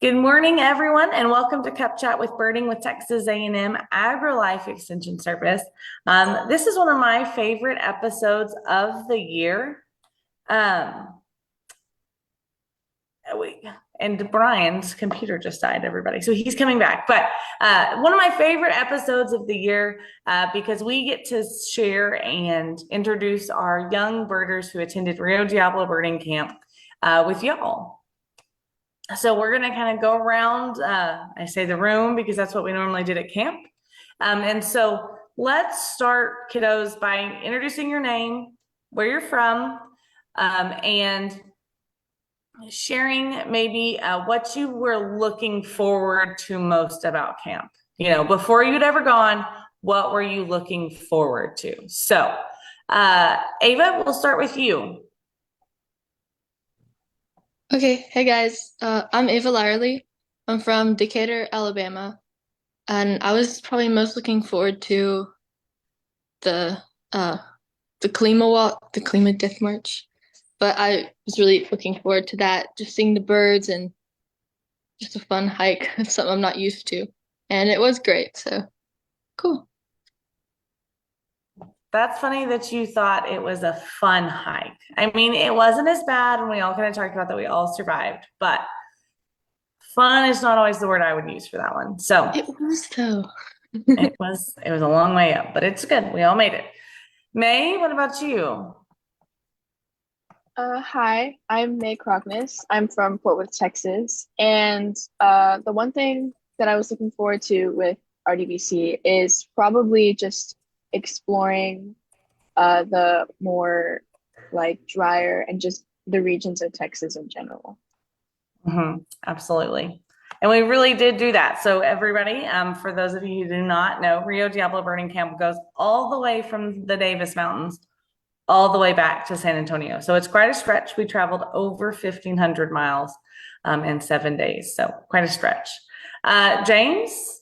Good morning, everyone, and welcome to Cup Chat with Birding with Texas A&M AgriLife Extension Service. This is one of my favorite episodes of the year. And Brian's computer just died, everybody. So he's coming back. But one of my favorite episodes of the year because we get to share and introduce our young birders who attended Rio Diablo Birding Camp with y'all. So we're going to kind of go around, I say the room because that's what we normally did at camp. And so let's start, kiddos, by introducing your name, where you're from, and sharing maybe what you were looking forward to most about camp. You know, before you'd ever gone, what were you looking forward to? So, Ava, we'll start with you. Okay, hey guys, I'm Ava Lyerly. I'm from Decatur, Alabama, and I was probably most looking forward to the uh the Klima Walk, the Klima Death March. But I was really looking forward to that, just seeing the birds and just a fun hike, something I'm not used to. And it was great, so cool. That's funny that you thought it was a fun hike. I mean, it wasn't as bad, and we all kind of talked about that we all survived, but fun is not always the word I would use for that one. So It was though. it was a long way up, but it's good. We all made it. May, what about you? Hi, I'm May Crockness. I'm from Fort Worth, Texas. And the one thing that I was looking forward to with RDBC is probably just exploring the more like drier and just the regions of Texas in general. Absolutely. And we really did do that. So everybody, for those of you who do not know, Rio Diablo Birding Camp goes all the way from the Davis Mountains all the way back to San Antonio. So it's quite a stretch. We traveled over 1,500 miles in 7 days. So quite a stretch. James?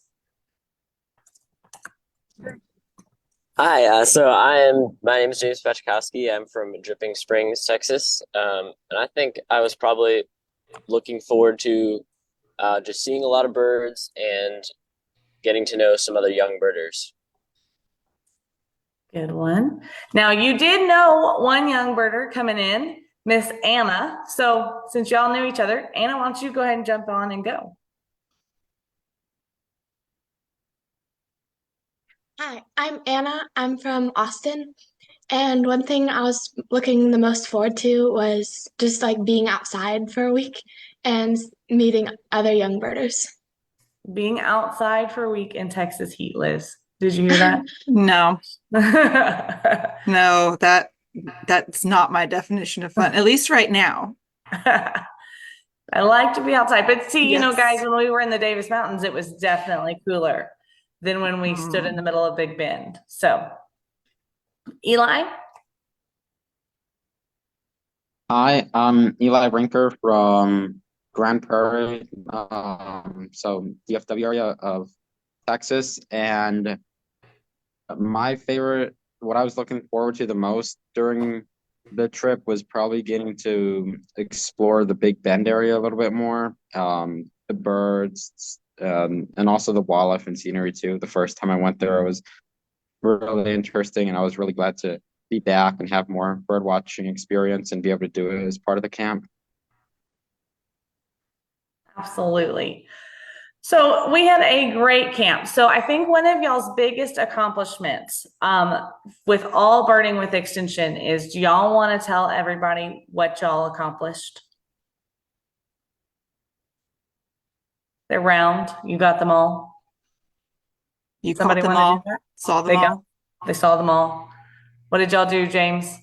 Hi, my name is James Pachkowski. I'm from Dripping Springs, Texas. And I think I was probably looking forward to just seeing a lot of birds and getting to know some other young birders. Good one. Now you did know one young birder coming in, Miss Anna. So since y'all knew each other, Anna, why don't you go ahead and jump on and go? Hi, I'm Anna. I'm from Austin. And one thing I was looking the most forward to was just like being outside for a week and meeting other young birders. Being outside for a week in Texas heat, Liz. Did you hear that? No, no, that's not my definition of fun, at least right now. I like to be outside, but see, you know, Yes. guys, when we were in the Davis Mountains, it was definitely cooler than when we stood in the middle of Big Bend. So, Eli? Hi, I'm Eli Brinker from Grand Prairie, so DFW area of Texas. And my favorite, what I was looking forward to the most during the trip was probably getting to explore the Big Bend area a little bit more, the birds, and also the wildlife and scenery too. The first time I went there, it was really interesting, and I was really glad to be back and have more bird watching experience and be able to do it as part of the camp. Absolutely. So we had a great camp. So I think one of y'all's biggest accomplishments with all birding with extension is, do y'all want to tell everybody what y'all accomplished? They're round. You got them all. You Somebody caught them want to all, do that? saw them all. They saw them all. What did y'all do, James?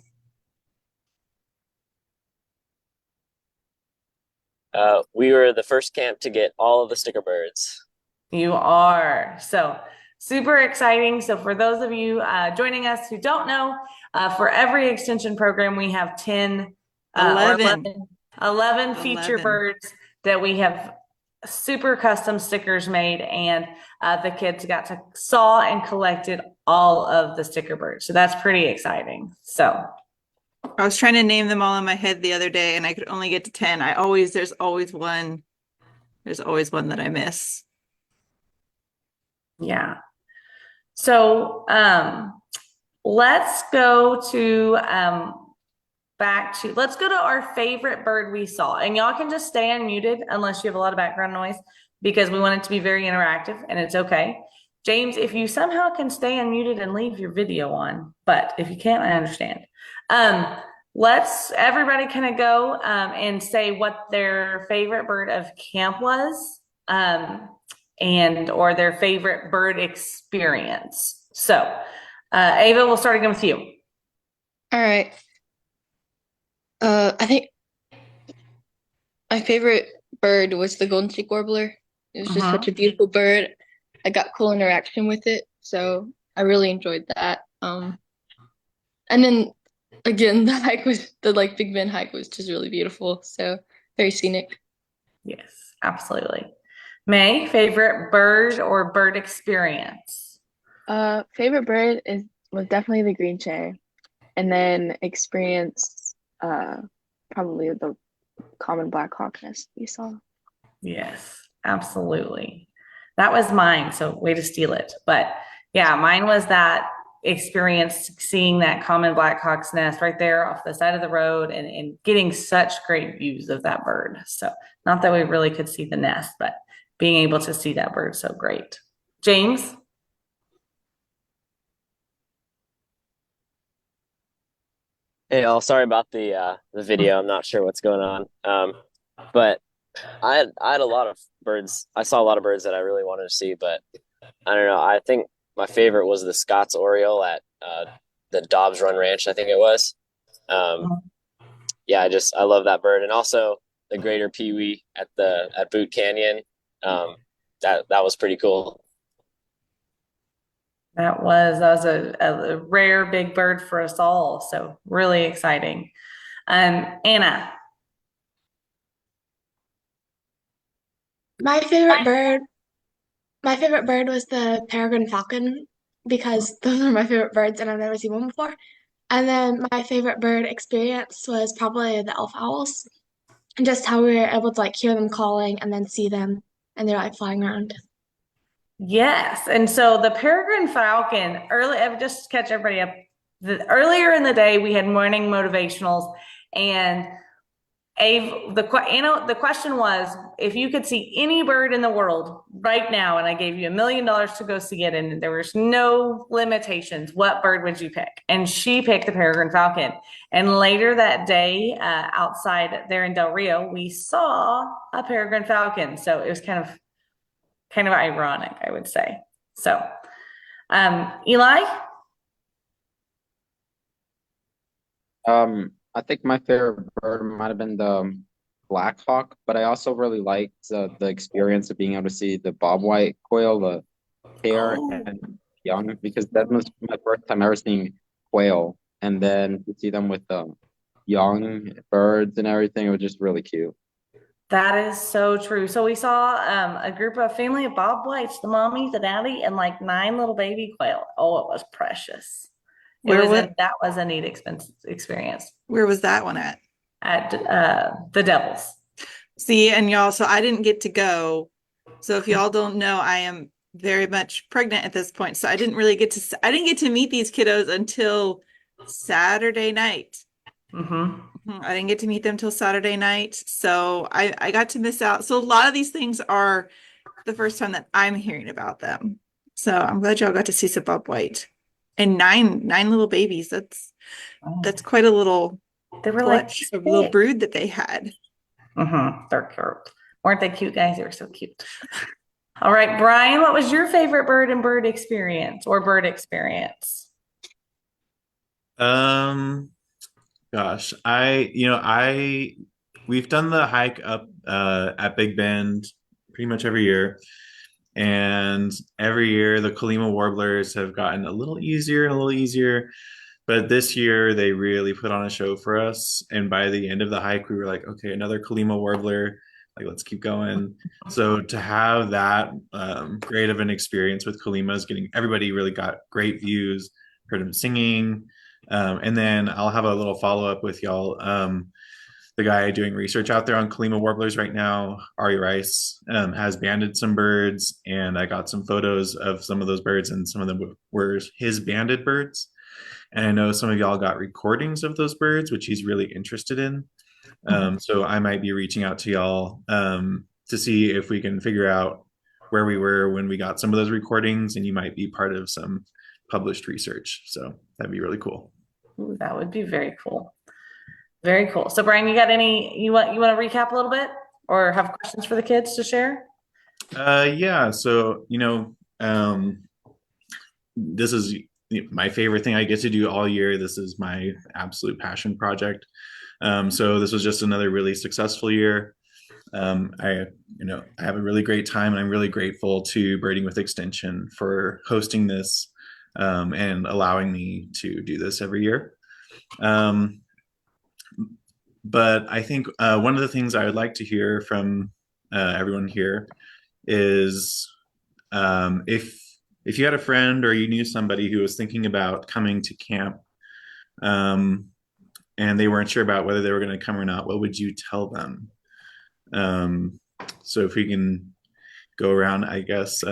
We were the first camp to get all of the sticker birds. You are. So super exciting. So for those of you joining us who don't know, for every extension program, we have 11 feature birds that we have super custom stickers made, and the kids got to saw and collected all of the sticker birds. So that's pretty exciting. So I was trying to name them all in my head the other day and I could only get to 10. There's always one There's always one that I miss. Yeah. So let's go to let's go to our favorite bird we saw. And y'all can just stay unmuted unless you have a lot of background noise because we want it to be very interactive and it's okay. James, if you somehow can stay unmuted and leave your video on, but if you can't, I understand. Let's everybody kind of go and say what their favorite bird of camp was and or their favorite bird experience. So Ava, we'll start again with you. All right. I think my favorite bird was the golden cheek warbler. It was just such a beautiful bird. I got cool interaction with it, so I really enjoyed that. And then again, the Big Bend hike was just really beautiful, so very scenic. Yes, absolutely. May, favorite bird or bird experience? Favorite bird was definitely the green cherry, and then experience probably the common black hawk nest we saw. Yes, absolutely. That was mine, so way to steal it. But yeah, mine was that experience seeing that common black hawk's nest right there off the side of the road and getting such great views of that bird. So not that we really could see the nest, but being able to see that bird so great. James? Hey, all, sorry about the video. I'm not sure what's going on. But I had a lot of birds. I saw a lot of birds that I really wanted to see, but I don't know. I think my favorite was the Scott's Oriole at the Dobbs Run Ranch, I think it was. Yeah, I love that bird, and also the greater peewee at Boot Canyon. That was pretty cool. That was a rare big bird for us all. So really exciting. Anna. My favorite bird was the peregrine falcon because those are my favorite birds and I've never seen one before. And then my favorite bird experience was probably the elf owls, and just how we were able to hear them calling and then see them and they're flying around. Yes. And so the peregrine falcon, just to catch everybody up, earlier in the day, we had morning motivationals and the question was, if you could see any bird in the world right now, and I gave you $1 million to go see it, and there was no limitations, what bird would you pick? And she picked the peregrine falcon. And later that day, outside there in Del Rio, we saw a peregrine falcon. So it was kind of ironic, I would say. So, Eli? I think my favorite bird might have been the Black Hawk, but I also really liked the experience of being able to see the bobwhite quail, the pair and young, because that was my first time ever seeing quail, and then to see them with the young birds and everything, it was just really cute. That is so true. So we saw a group of family of bobwhites, the mommy, the daddy, and 9 little baby quail. Oh, it was precious. That was a neat experience. Where was that one at? At the Devils. See, and y'all, so I didn't get to go. So if y'all don't know, I am very much pregnant at this point. So I didn't get to meet these kiddos until Saturday night. I didn't get to meet them till Saturday night. So I got to miss out. So a lot of these things are the first time that I'm hearing about them. So I'm glad y'all got to see some bobwhite. And nine little babies. That's quite a little clutch of little brood that they had. They're cute. Weren't they cute, guys? They were so cute. All right, Brian, what was your favorite bird and bird experience or bird experience? Gosh, we've done the hike up at Big Bend pretty much every year. And every year the Colima warblers have gotten a little easier and a little easier. But this year they really put on a show for us. And by the end of the hike, we were like, okay, another Colima warbler. Let's keep going. So to have that great of an experience with Colimas, everybody really got great views, heard them singing. And then I'll have a little follow-up with y'all. the guy doing research out there on Kalima warblers right now, Ari Rice, has banded some birds, and I got some photos of some of those birds, and some of them were his banded birds. And I know some of y'all got recordings of those birds, which he's really interested in. So I might be reaching out to y'all to see if we can figure out where we were when we got some of those recordings, and you might be part of some published research. So that'd be really cool. Ooh, that would be very cool. Very cool. So Brian, you want to recap a little bit or have questions for the kids to share? Yeah. So, this is my favorite thing I get to do all year. This is my absolute passion project. So this was just another really successful year. I have a really great time, and I'm really grateful to Birding with Extension for hosting this and allowing me to do this every year. But I think one of the things I would like to hear from everyone here is if you had a friend or you knew somebody who was thinking about coming to camp, and they weren't sure about whether they were going to come or not, what would you tell them? So if we can go around, I guess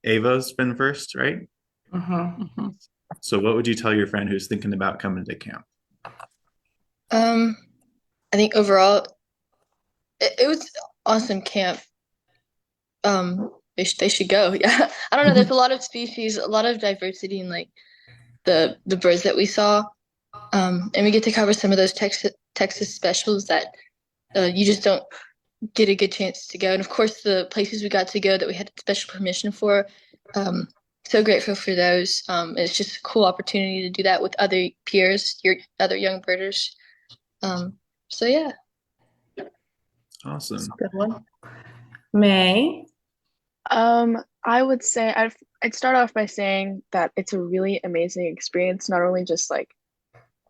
Ava's been first, right? Mm-hmm. So what would you tell your friend who's thinking about coming to camp? I think overall it was awesome camp. They should go. Yeah. I don't know, there's a lot of species, a lot of diversity in like the birds that we saw. And we get to cover some of those Texas specials that you just don't get a good chance to go. And of course, the places we got to go that we had special permission for, so grateful for those. It's just a cool opportunity to do that with other peers, your other young birders. So yeah. Awesome. Good one. May? I would say I'd start off by saying that it's a really amazing experience, not only just like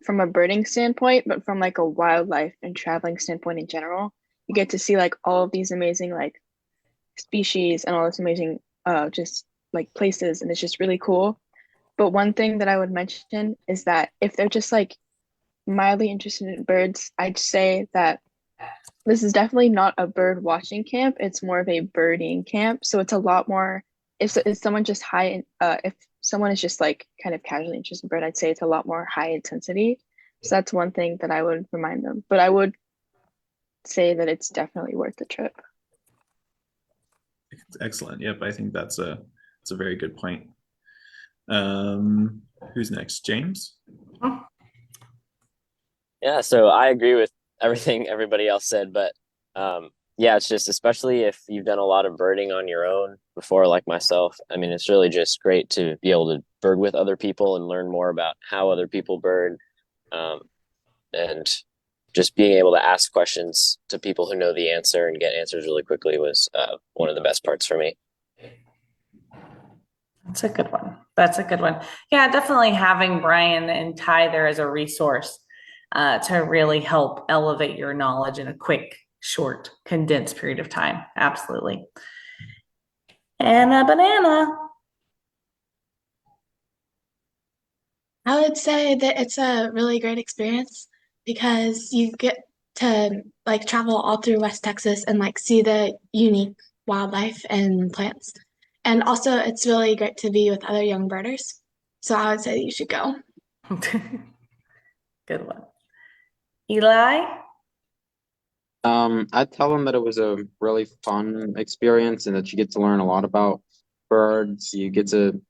from a birding standpoint, but from like a wildlife and traveling standpoint in general. You get to see like all of these amazing like species and all this amazing just like places, and it's just really cool. But one thing that I would mention is that if they're just like mildly interested in birds, I'd say that this is definitely not a bird watching camp. It's more of a birding camp. So it's a lot more, if someone just if someone is just like kind of casually interested in bird, I'd say it's a lot more high intensity. So that's one thing that I would remind them. But I would say that it's definitely worth the trip. Excellent. Yep, I think that's a very good point. Who's next? James? Yeah, so I agree with everything everybody else said, but yeah, it's just especially if you've done a lot of birding on your own before, like myself. I mean, it's really just great to be able to bird with other people and learn more about how other people bird, and just being able to ask questions to people who know the answer and get answers really quickly was one of the best parts for me. That's a good one. That's a good one. Yeah, definitely having Brian and Ty there as a resource to really help elevate your knowledge in a quick, short, condensed period of time. Absolutely. And a banana. I would say that it's a really great experience because you get to like travel all through West Texas and like see the unique wildlife and plants. And also it's really great to be with other young birders. So I would say you should go. Good one. Eli? I'd tell them that it was a really fun experience and that you get to learn a lot about birds. You get to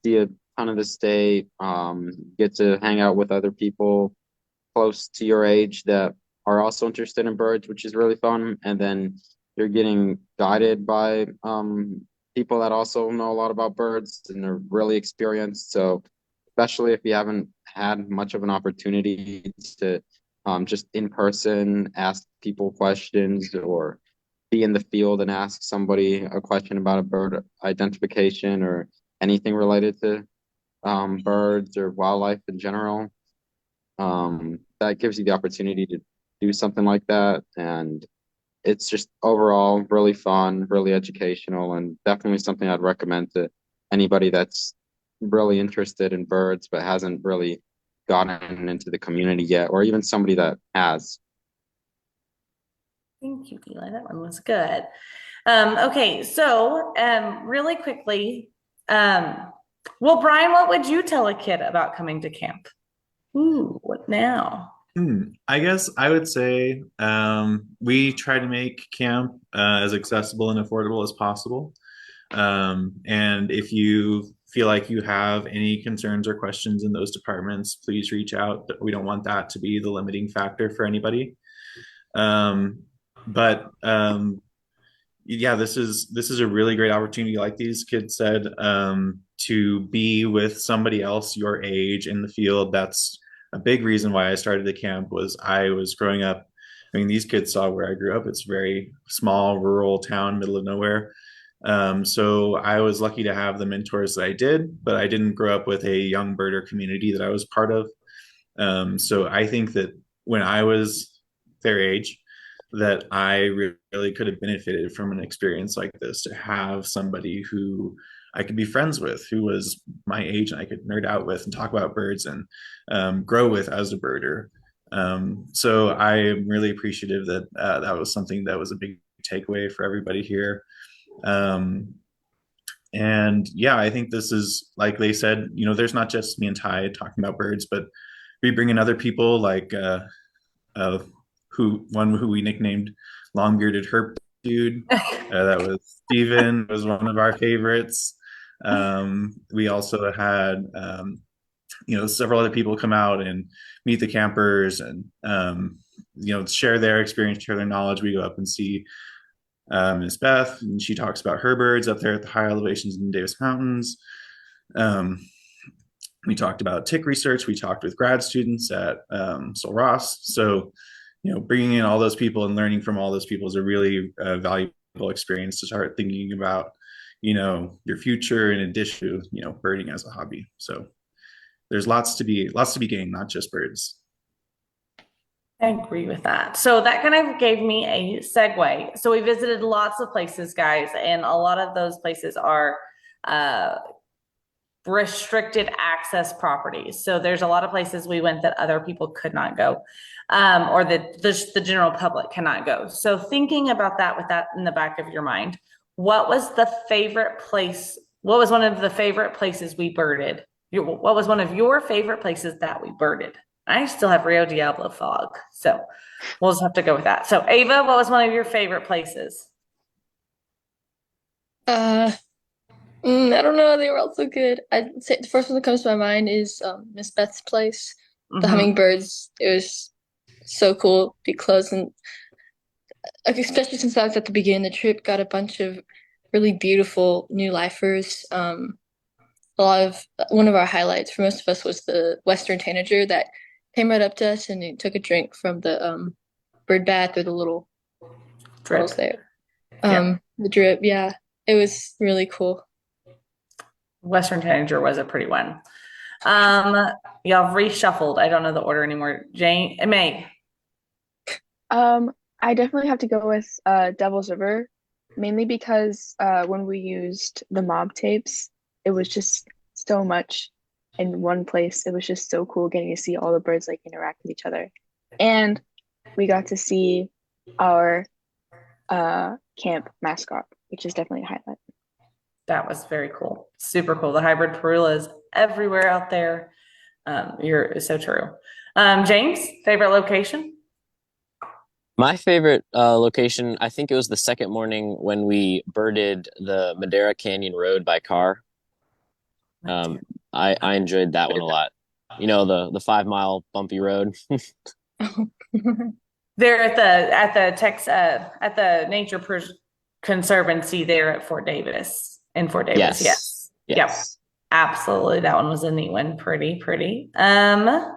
see a ton of the state, get to hang out with other people close to your age that are also interested in birds, which is really fun. And then you're getting guided by people that also know a lot about birds and are really experienced. So especially if you haven't had much of an opportunity to just in person ask people questions or be in the field and ask somebody a question about a bird identification or anything related to birds or wildlife in general. That gives you the opportunity to do something like that. And it's just overall really fun, really educational, and definitely something I'd recommend to anybody that's really interested in birds but hasn't really gotten into the community yet, or even somebody that has. Thank you, Eli. That one was good. Okay, so really quickly, well, Brian, what would you tell a kid about coming to camp? Ooh, what now? I guess I would say we try to make camp as accessible and affordable as possible. And if you feel like you have any concerns or questions in those departments, please reach out. We don't want that to be the limiting factor for anybody. But yeah, this is a really great opportunity, like these kids said, to be with somebody else your age in the field. That's a big reason why I started the camp. Was I was growing up, I mean, these kids saw where I grew up. It's a very small rural town, middle of nowhere. So I was lucky to have the mentors that I did, but I didn't grow up with a young birder community that I was part of. So I think that when I was their age, that I really could have benefited from an experience like this, to have somebody who I could be friends with, who was my age and I could nerd out with and talk about birds and grow with as a birder. So I am really appreciative that that was something that was a big takeaway for everybody here. And yeah, I think this is, like they said, there's not just me and Ty talking about birds, but we bring in other people like uh, who we nicknamed Long Bearded Herp Dude. That was Steven, was one of our favorites. We also had several other people come out and meet the campers and share their experience, share their knowledge. We go up and see Miss Beth, and she talks about her birds up there at the high elevations in the Davis Mountains. We talked about tick research. We talked with grad students at Sul Ross. So, bringing in all those people and learning from all those people is a really valuable experience to start thinking about, your future in addition to, birding as a hobby. So there's lots to be gained, not just birds. I agree with that. So that kind of gave me a segue. So we visited lots of places, guys, and a lot of those places are restricted access properties. So there's a lot of places we went that other people could not go, or that the general public cannot go. So thinking about that, with that in the back of your mind, what was the favorite place? What was one of the favorite places we birded? What was one of your favorite places that we birded? I still have Rio Diablo fog, so we'll just have to go with that. So Ava, what was one of your favorite places? I don't know. They were all so good. I'd say the first one that comes to my mind is Miss Beth's place. The hummingbirds. It was so cool. Be close, and especially since I was at the beginning of the trip, got a bunch of really beautiful new lifers. One of our highlights for most of us was the Western tanager that came right up to us and he took a drink from the bird bath, or the little bottles there. The drip, yeah. It was really cool. Western Tanager was a pretty one. Y'all reshuffled. I don't know the order anymore. Jane, May. I definitely have to go with Devil's River, mainly because when we used the mob tapes, it was just so much in one place. It was just so cool getting to see all the birds like interact with each other. And we got to see our camp mascot, which is definitely a highlight. That was very cool. Super cool. The hybrid Perulas everywhere out there. You're so true. James, favorite location? My favorite location, I think it was the second morning when we birded the Madera Canyon Road by car. I enjoyed that one a lot. The 5 mile bumpy road. They're at the Nature Conservancy there at Fort Davis, in Fort Davis. Yes. Yep. Absolutely. That one was a neat one. Pretty. Anna?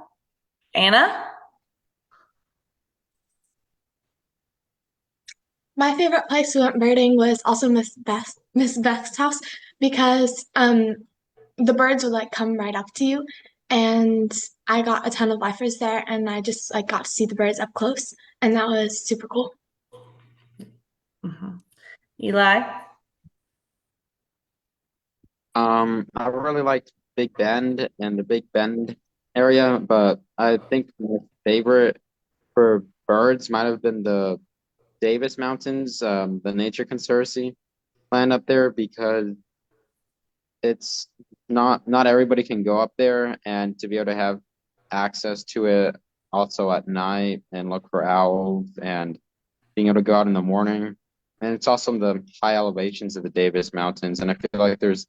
My favorite place we went birding was also Miss Beth's house, because the birds would like come right up to you, and I got a ton of lifers there, and I just like got to see the birds up close, and that was super cool. Eli? I really liked Big Bend and the Big Bend area, but I think my favorite for birds might have been the Davis Mountains, the Nature Conservancy plan up there, because it's not everybody can go up there, and to be able to have access to it also at night and look for owls and being able to go out in the morning. And it's also the high elevations of the Davis Mountains. And I feel like there's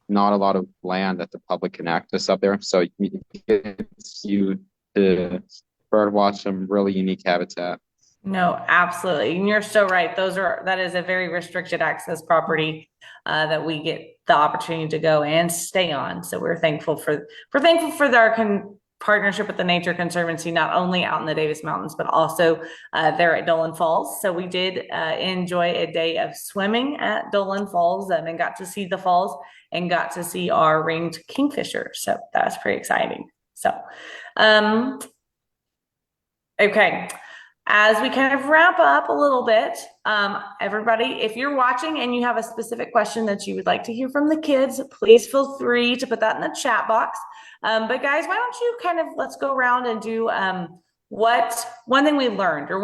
not a lot of land that the public can access up there. So it gets you to bird watch some really unique habitat. No, absolutely. And you're so right. That is a very restricted access property that we get the opportunity to go and stay on. So we're thankful for our partnership with the Nature Conservancy, not only out in the Davis Mountains, but also there at Dolan Falls. So we did enjoy a day of swimming at Dolan Falls and got to see the falls and got to see our ringed kingfisher. So that was pretty exciting. So, okay. As we kind of wrap up a little bit, everybody, if you're watching and you have a specific question that you would like to hear from the kids, please feel free to put that in the chat box. But guys, why don't you let's go around and do one thing we learned, or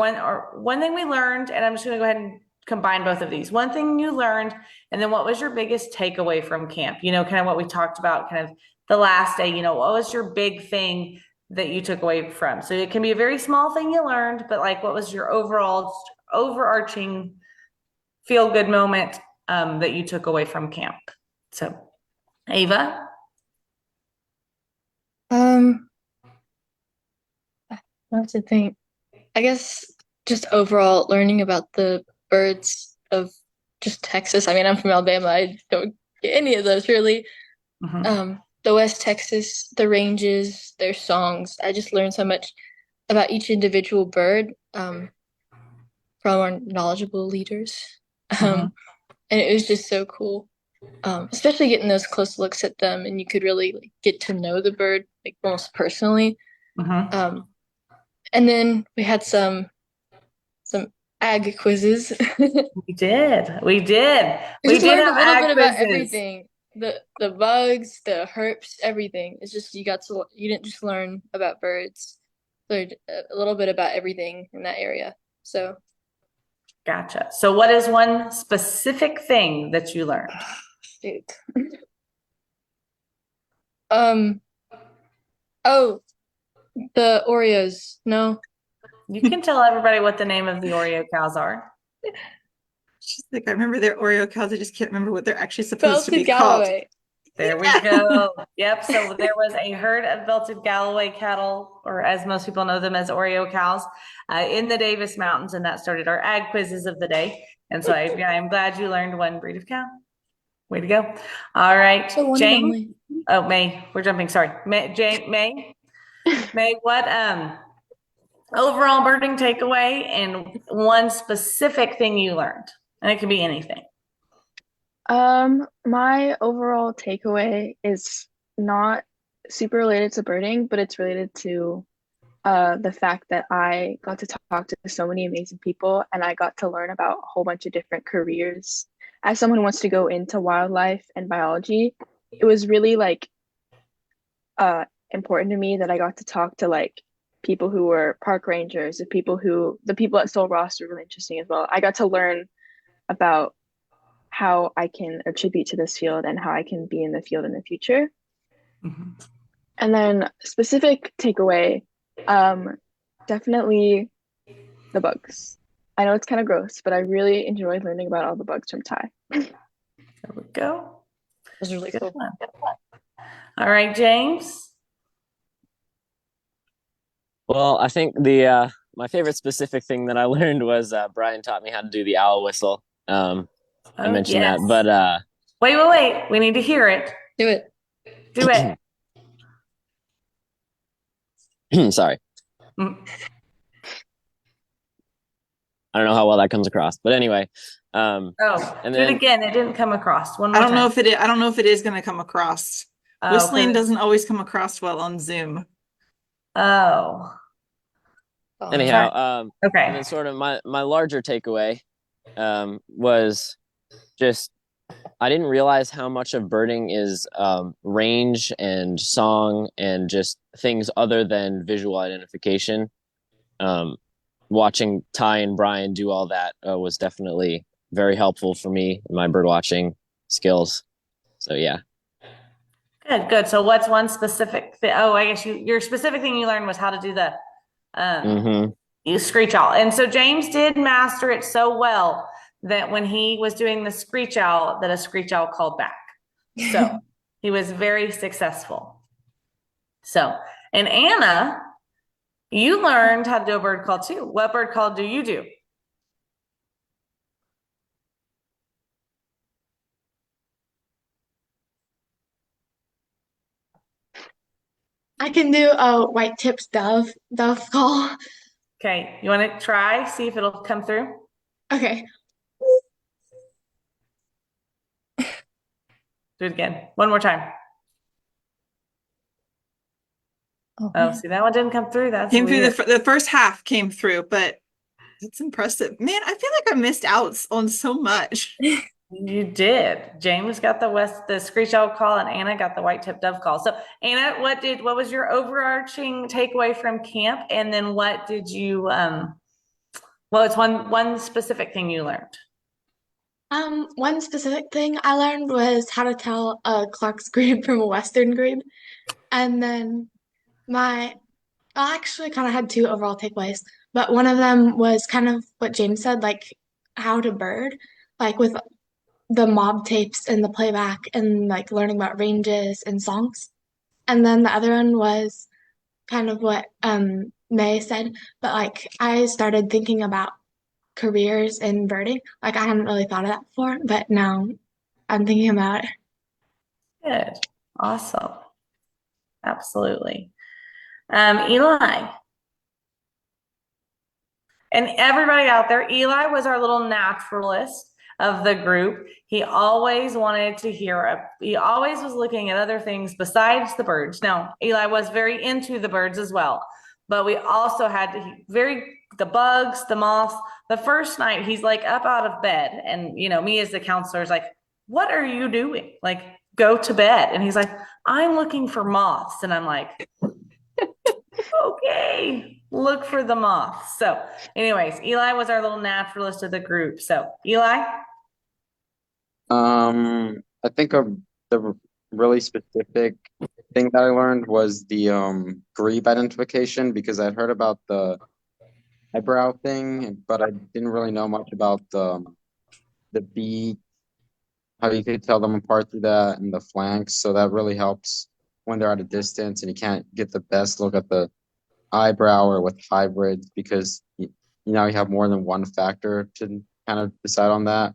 one thing we learned, and I'm just gonna go ahead and combine both of these. One thing you learned, and then what was your biggest takeaway from camp? Kind of what we talked about kind of the last day, what was your big thing that you took away from? So it can be a very small thing you learned, but what was your overall overarching feel good moment that you took away from camp? So Ava? I have to think. I guess just overall learning about the birds of just Texas. I mean, I'm from Alabama. I don't get any of those really. The West Texas, the ranges, their songs. I just learned so much about each individual bird from our knowledgeable leaders. And it was just so cool, especially getting those close looks at them, and you could really get to know the bird almost personally. And then we had some ag quizzes. We did. We learned a little bit about everything. The bugs, the herps, everything. It's just you didn't just learn about birds. Learned a little bit about everything in that area. So gotcha. So what is one specific thing that you learned? Shoot. Oh, the Oreos. No. You can tell everybody what the name of the Oreo cows are. She's like, I remember they're Oreo cows. I just can't remember what they're actually supposed to be Galloway. called. There we go. Yep. So there was a herd of belted Galloway cattle, or as most people know them as Oreo cows, in the Davis Mountains, and that started our ag quizzes of the day. And so I'm glad you learned one breed of cow. Way to go. All right, So Jane. Oh, May. We're jumping. Sorry, May. May. What overall birding takeaway and one specific thing you learned, and it can be anything. My overall takeaway is not super related to birding, but it's related to the fact that I got to talk to so many amazing people, and I got to learn about a whole bunch of different careers. As someone who wants to go into wildlife and biology, it was really important to me that I got to talk to people who were park rangers, the people at Soul Ross were really interesting as well. I got to learn about how I can attribute to this field and how I can be in the field in the future. And then specific takeaway, definitely the bugs. I know it's kind of gross, but I really enjoyed learning about all the bugs from Ty. There we go. It was really cool. All right, James. Well, I think the my favorite specific thing that I learned was Brian taught me how to do the owl whistle. I mentioned that, but wait. We need to hear it. Do it. Do it. Sorry. I don't know how well that comes across, but anyway. And do it again. It didn't come across. One more I don't time. know if it is going to come across. Whistling doesn't always come across well on Zoom. Oh. Anyhow, okay. And then sort of my larger takeaway was just I didn't realize how much of birding is range and song and just things other than visual identification. watching Ty and Brian do all that was definitely very helpful for me in my bird watching skills. So yeah. Good, good. So what's one specific thing? Oh, I guess your specific thing you learned was how to do the Mm-hmm. you screech owl. And so James did master it so well that when he was doing the screech owl, that a screech owl called back. So he was very successful. So, and Anna, you learned how to do a bird call too. What bird call do you do? I can do a white tips dove call. Okay, you want to try, see if it'll come through? Okay. Do it again. One more time. Oh, see, that one didn't come through. That's Came weird. through the first half came through, but that's impressive. Man, I feel like I missed out on so much. You did. James got the screech owl call, and Anna got the white tip dove call. So Anna, what was your overarching takeaway from camp? And then what did you well, it's one specific thing you learned. One specific thing I learned was how to tell a Clark's grebe from a Western grebe. And then I actually kind of had two overall takeaways, but one of them was kind of what James said, like how to bird, like with the mob tapes and the playback and like learning about ranges and songs. And then the other one was kind of what May said, but like I started thinking about careers in birding. Like I hadn't really thought of that before, but now I'm thinking about it. Good. Awesome. Absolutely. Eli. And everybody out there, Eli was our little naturalist of the group. He always wanted to he always was looking at other things besides the birds. Now, Eli was very into the birds as well, but we also had the bugs, the moths. The first night he's like up out of bed, and me as the counselor is like, what are you doing? Like, go to bed. And he's like, I'm looking for moths. And I'm like, okay, look for the moths. So anyways, Eli was our little naturalist of the group. So Eli. I think the really specific thing that I learned was the grebe identification, because I'd heard about the eyebrow thing, but I didn't really know much about the beak, how you could tell them apart through that, and the flanks. So that really helps when they're at a distance and you can't get the best look at the eyebrow or with hybrids, because you have more than one factor to kind of decide on that.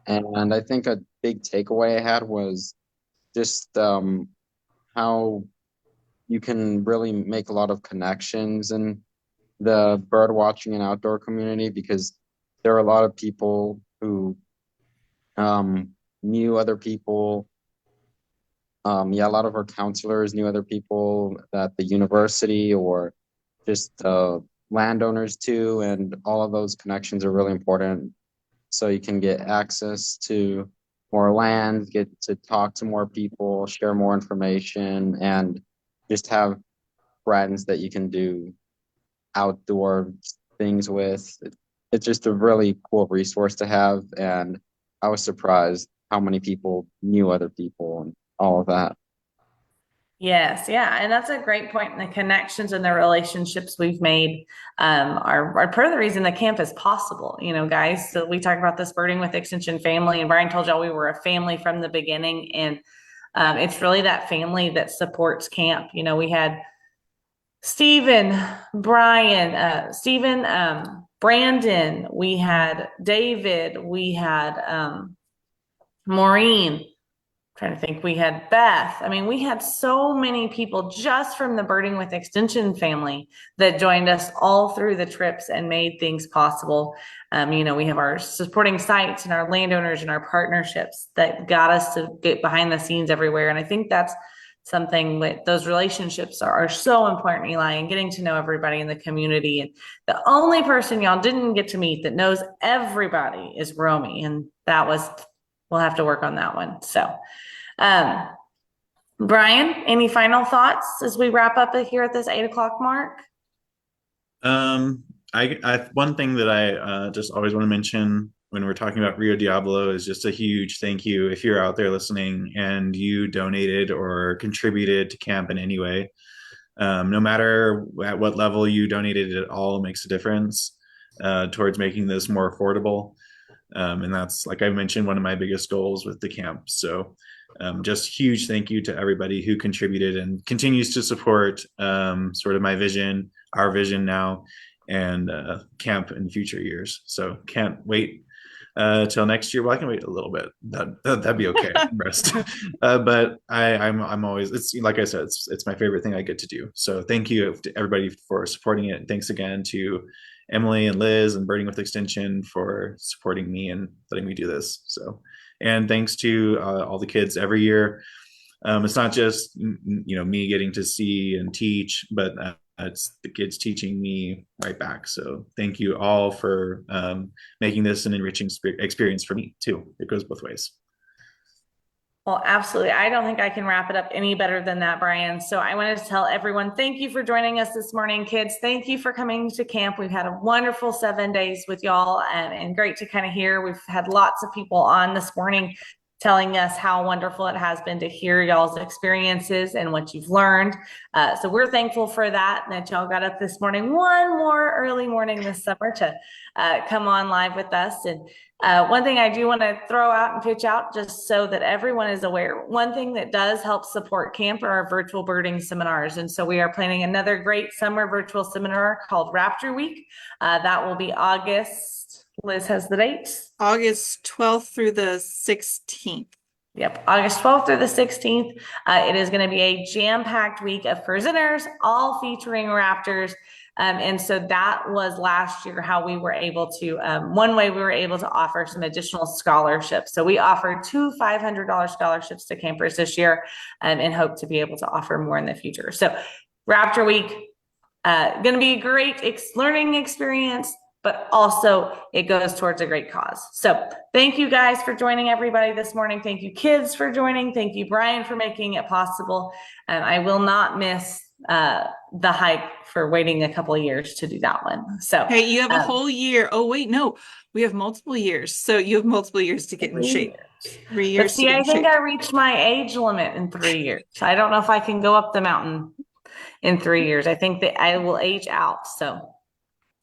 And I think a big takeaway I had was just how you can really make a lot of connections in the bird watching and outdoor community, because there are a lot of people who knew other people. Yeah, a lot of our counselors knew other people at the university, or just landowners too, and all of those connections are really important. So you can get access to more land, get to talk to more people, share more information, and just have friends that you can do outdoor things with. It's just a really cool resource to have, and I was surprised how many people knew other people and all of that. Yes, yeah, and that's a great point. And the connections and the relationships we've made are part of the reason the camp is possible. Guys. So we talk about this birding with Extension family, and Brian told y'all we were a family from the beginning, and it's really that family that supports camp. We had Stephen, Brian, Brandon. We had David. We had Maureen. Trying to think, we had Beth. I mean, we had so many people just from the Birding with Extension family that joined us all through the trips and made things possible. We have our supporting sites and our landowners and our partnerships that got us to get behind the scenes everywhere. And I think that's something that those relationships are so important, Eli, and getting to know everybody in the community. And the only person y'all didn't get to meet that knows everybody is Romy. And we'll have to work on that one. So, Brian, any final thoughts as we wrap up here at this 8 o'clock mark? one thing that I just always want to mention when we're talking about Rio Diablo is just a huge thank you if you're out there listening and you donated or contributed to camp in any way. No matter at what level you donated, it all makes a difference towards making this more affordable. And that's, like I mentioned, one of my biggest goals with the camp. So just huge thank you to everybody who contributed and continues to support sort of my vision, our vision now, and camp in future years. So can't wait till next year. Well, I can wait a little bit. That'd be okay. Rest. But I'm always, it's like I said, it's my favorite thing I get to do. So thank you to everybody for supporting it. Thanks again to Emily and Liz and Birding with Extension for supporting me and letting me do this. So, and thanks to all the kids every year. It's not just me getting to see and teach, but it's the kids teaching me right back. So thank you all for making this an enriching experience for me too. It goes both ways. Well, absolutely. I don't think I can wrap it up any better than that, Brian. So I wanted to tell everyone, thank you for joining us this morning, kids. Thank you for coming to camp. We've had a wonderful 7 days with y'all and great to kind of hear. We've had lots of people on this morning telling us how wonderful it has been to hear y'all's experiences and what you've learned. So we're thankful for that y'all got up this morning, one more early morning this summer to come on live with us. And one thing I do want to throw out and pitch out just so that everyone is aware, one thing that does help support camp are our virtual birding seminars. And so we are planning another great summer virtual seminar called Raptor Week. That will be August. Liz has the dates. August 12th through the 16th. Yep, August 12th through the 16th. It is going to be a jam-packed week of presenters, all featuring raptors. And so that was last year how we were able to, one way we were able to offer some additional scholarships. So we offered 2 $500 scholarships to campers this year and hope to be able to offer more in the future. So Raptor Week, going to be a great learning experience, but also it goes towards a great cause. So thank you guys for joining everybody this morning. Thank you kids for joining. Thank you, Brian, for making it possible. And I will not miss the hike for waiting a couple of years to do that one. So hey, you have a whole year. Oh wait, no, we have multiple years. So you have multiple years to get in shape. 3 years. But see, I think I reached my age limit in 3 years. I don't know if I can go up the mountain in 3 years. I think that I will age out. So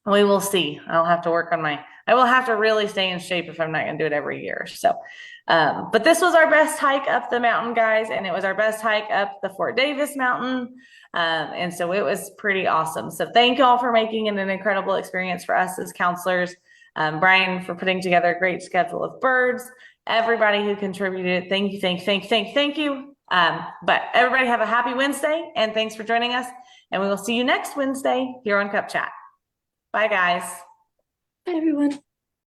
we will see. I'll have to work on I will have to really stay in shape if I'm not going to do it every year. So, but this was our best hike up the mountain, guys. And it was our best hike up the Fort Davis mountain. And so it was pretty awesome. So thank you all for making it an incredible experience for us as counselors. Brian, for putting together a great schedule of birds, everybody who contributed. Thank you. Thank you. But everybody have a happy Wednesday and thanks for joining us. And we will see you next Wednesday here on Cup Chat. Bye, guys. Hi, everyone.